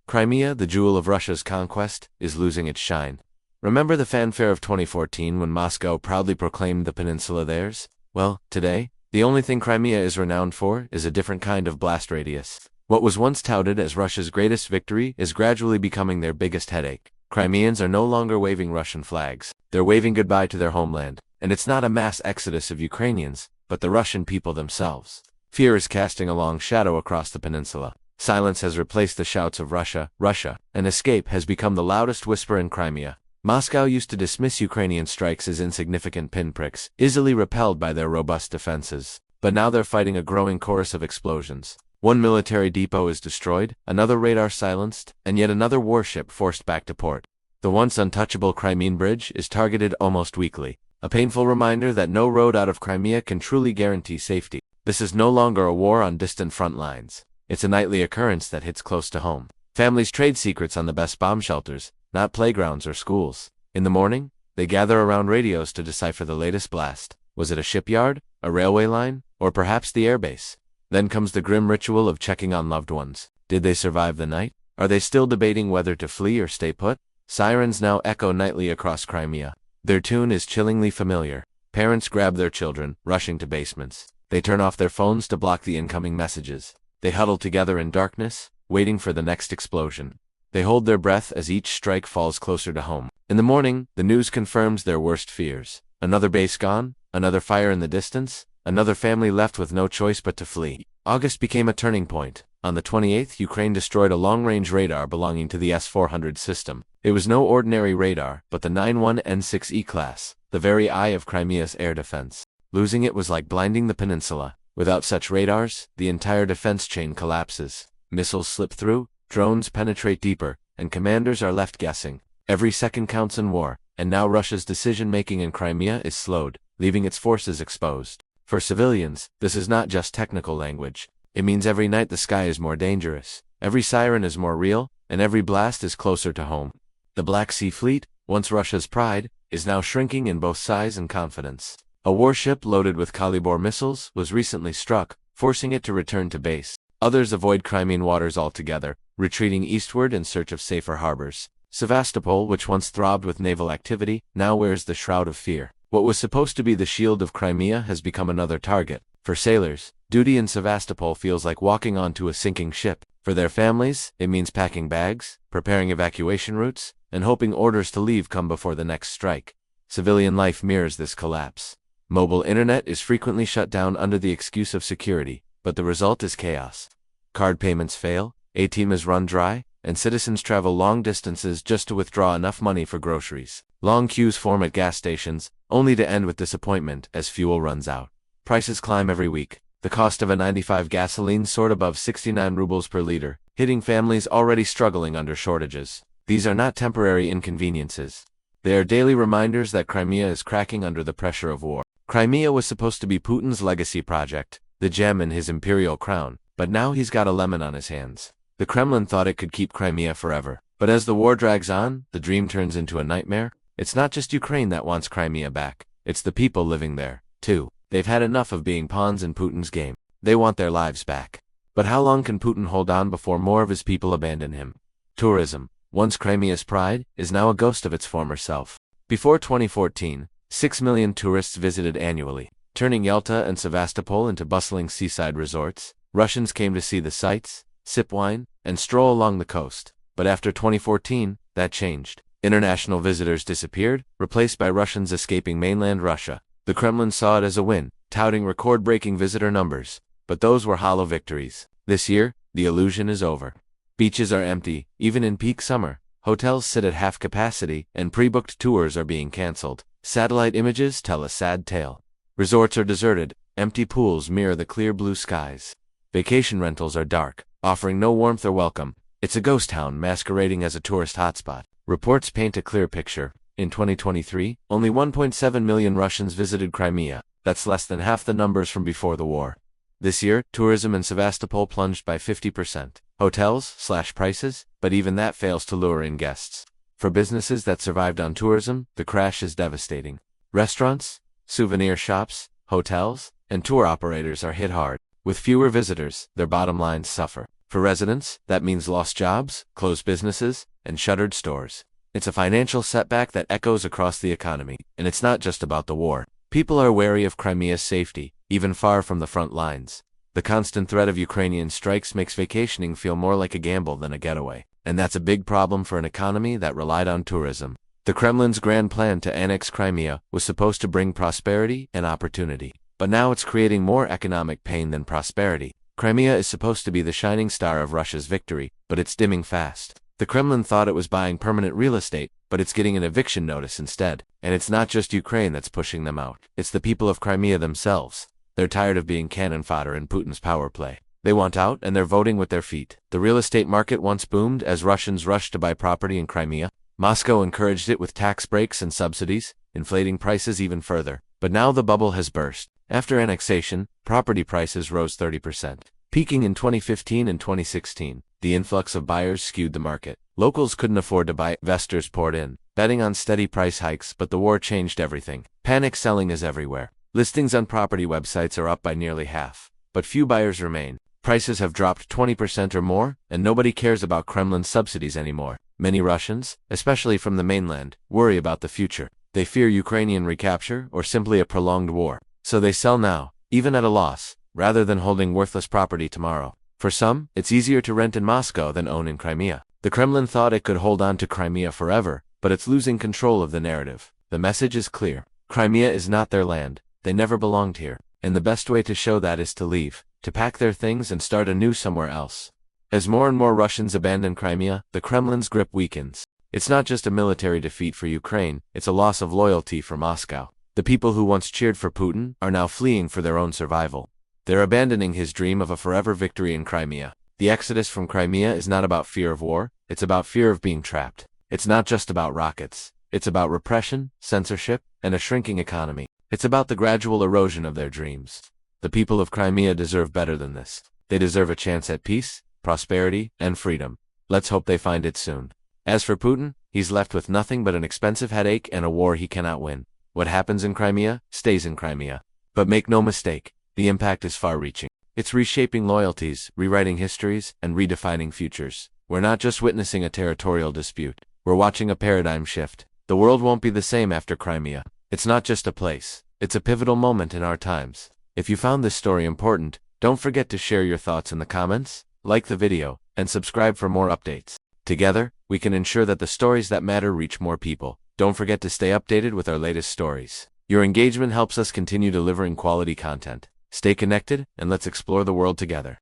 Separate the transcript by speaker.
Speaker 1: Crimea, the jewel of Russia's conquest, is losing its shine. Remember the fanfare of 2014 when Moscow proudly proclaimed the peninsula theirs? Well, today, the only thing Crimea is renowned for is a different kind of blast radius. What was once touted as Russia's greatest victory is gradually becoming their biggest headache. Crimeans are no longer waving Russian flags. They're waving goodbye to their homeland. And it's not a mass exodus of Ukrainians, but the Russian people themselves. Fear is casting a long shadow across the peninsula. Silence has replaced the shouts of Russia, Russia, and escape has become the loudest whisper in Crimea. Moscow used to dismiss Ukrainian strikes as insignificant pinpricks, easily repelled by their robust defenses. But now they're fighting a growing chorus of explosions. One military depot is destroyed, another radar silenced, and yet another warship forced back to port. The once untouchable Crimean bridge is targeted almost weekly. A painful reminder that no road out of Crimea can truly guarantee safety. This is no longer a war on distant front lines. It's a nightly occurrence that hits close to home. Families trade secrets on the best bomb shelters, not playgrounds or schools. In the morning, they gather around radios to decipher the latest blast. Was it a shipyard, a railway line, or perhaps the airbase? Then comes the grim ritual of checking on loved ones. Did they survive the night? Are they still debating whether to flee or stay put? Sirens now echo nightly across Crimea. Their tune is chillingly familiar. Parents grab their children, rushing to basements. They turn off their phones to block the incoming messages. They huddle together in darkness, waiting for the next explosion. They hold their breath as each strike falls closer to home. In the morning, the news confirms their worst fears. Another base gone, another fire in the distance, another family left with no choice but to flee. August became a turning point. On the 28th, Ukraine destroyed a long-range radar belonging to the S-400 system. It was no ordinary radar, but the 91N6E class, the very eye of Crimea's air defense. Losing it was like blinding the peninsula. Without such radars, the entire defense chain collapses. Missiles slip through, drones penetrate deeper, and commanders are left guessing. Every second counts in war, and now Russia's decision-making in Crimea is slowed, leaving its forces exposed. For civilians, this is not just technical language. It means every night the sky is more dangerous, every siren is more real, and every blast is closer to home. The Black Sea Fleet, once Russia's pride, is now shrinking in both size and confidence. A warship loaded with Kalibor missiles was recently struck, forcing it to return to base. Others avoid Crimean waters altogether, retreating eastward in search of safer harbors. Sevastopol, which once throbbed with naval activity, now wears the shroud of fear. What was supposed to be the shield of Crimea has become another target. For sailors, duty in Sevastopol feels like walking onto a sinking ship. For their families, it means packing bags, preparing evacuation routes, and hoping orders to leave come before the next strike. Civilian life mirrors this collapse. Mobile internet is frequently shut down under the excuse of security, but the result is chaos. Card payments fail, ATMs run dry, and citizens travel long distances just to withdraw enough money for groceries. Long queues form at gas stations, only to end with disappointment as fuel runs out. Prices climb every week. The cost of a 95 gasoline soared above 69 rubles per liter, hitting families already struggling under shortages. These are not temporary inconveniences. They are daily reminders that Crimea is cracking under the pressure of war. Crimea was supposed to be Putin's legacy project, the gem in his imperial crown, but now he's got a lemon on his hands. The Kremlin thought it could keep Crimea forever. But as the war drags on, the dream turns into a nightmare. It's not just Ukraine that wants Crimea back. It's the people living there, too. They've had enough of being pawns in Putin's game. They want their lives back. But how long can Putin hold on before more of his people abandon him? Tourism, once Crimea's pride, is now a ghost of its former self. Before 2014, 6 million tourists visited annually, turning Yalta and Sevastopol into bustling seaside resorts. Russians came to see the sights, sip wine, and stroll along the coast. But after 2014, that changed. International visitors disappeared, replaced by Russians escaping mainland Russia. The Kremlin saw it as a win, touting record-breaking visitor numbers. But those were hollow victories. This year, the illusion is over. Beaches are empty, even in peak summer. Hotels sit at half capacity, and pre-booked tours are being cancelled. Satellite images tell a sad tale. Resorts are deserted, empty pools mirror the clear blue skies. Vacation rentals are dark, offering no warmth or welcome. It's a ghost town masquerading as a tourist hotspot. Reports paint a clear picture. In 2023, only 1.7 million Russians visited Crimea. That's less than half the numbers from before the war. This year, tourism in Sevastopol plunged by 50%. Hotels slash prices, but even that fails to lure in guests. For businesses that survived on tourism, the crash is devastating. Restaurants, souvenir shops, hotels, and tour operators are hit hard. With fewer visitors, their bottom lines suffer. For residents, that means lost jobs, closed businesses, and shuttered stores. It's a financial setback that echoes across the economy, and it's not just about the war. People are wary of Crimea's safety, even far from the front lines. The constant threat of Ukrainian strikes makes vacationing feel more like a gamble than a getaway, and that's a big problem for an economy that relied on tourism. The Kremlin's grand plan to annex Crimea was supposed to bring prosperity and opportunity, but now it's creating more economic pain than prosperity. Crimea is supposed to be the shining star of Russia's victory, but it's dimming fast. The Kremlin thought it was buying permanent real estate, but it's getting an eviction notice instead. And it's not just Ukraine that's pushing them out. It's the people of Crimea themselves. They're tired of being cannon fodder in Putin's power play. They want out, and they're voting with their feet. The real estate market once boomed as Russians rushed to buy property in Crimea. Moscow encouraged it with tax breaks and subsidies, inflating prices even further. But now the bubble has burst. After annexation, property prices rose 30%. Peaking in 2015 and 2016, the influx of buyers skewed the market. Locals couldn't afford to buy, investors poured in, betting on steady price hikes, but the war changed everything. Panic selling is everywhere. Listings on property websites are up by nearly half, but few buyers remain. Prices have dropped 20% or more, and nobody cares about Kremlin subsidies anymore. Many Russians, especially from the mainland, worry about the future. They fear Ukrainian recapture or simply a prolonged war. So they sell now, even at a loss, rather than holding worthless property tomorrow. For some, it's easier to rent in Moscow than own in Crimea. The Kremlin thought it could hold on to Crimea forever, but it's losing control of the narrative. The message is clear. Crimea is not their land. They never belonged here. And the best way to show that is to leave, to pack their things and start anew somewhere else. As more and more Russians abandon Crimea, the Kremlin's grip weakens. It's not just a military defeat for Ukraine, it's a loss of loyalty for Moscow. The people who once cheered for Putin are now fleeing for their own survival. They're abandoning his dream of a forever victory in Crimea. The exodus from Crimea is not about fear of war, it's about fear of being trapped. It's not just about rockets. It's about repression, censorship, and a shrinking economy. It's about the gradual erosion of their dreams. The people of Crimea deserve better than this. They deserve a chance at peace, prosperity, and freedom. Let's hope they find it soon. As for Putin, he's left with nothing but an expensive headache and a war he cannot win. What happens in Crimea, stays in Crimea. But make no mistake, the impact is far-reaching. It's reshaping loyalties, rewriting histories, and redefining futures. We're not just witnessing a territorial dispute. We're watching a paradigm shift. The world won't be the same after Crimea. It's not just a place. It's a pivotal moment in our times. If you found this story important, don't forget to share your thoughts in the comments, like the video, and subscribe for more updates. Together, we can ensure that the stories that matter reach more people. Don't forget to stay updated with our latest stories. Your engagement helps us continue delivering quality content. Stay connected, and let's explore the world together.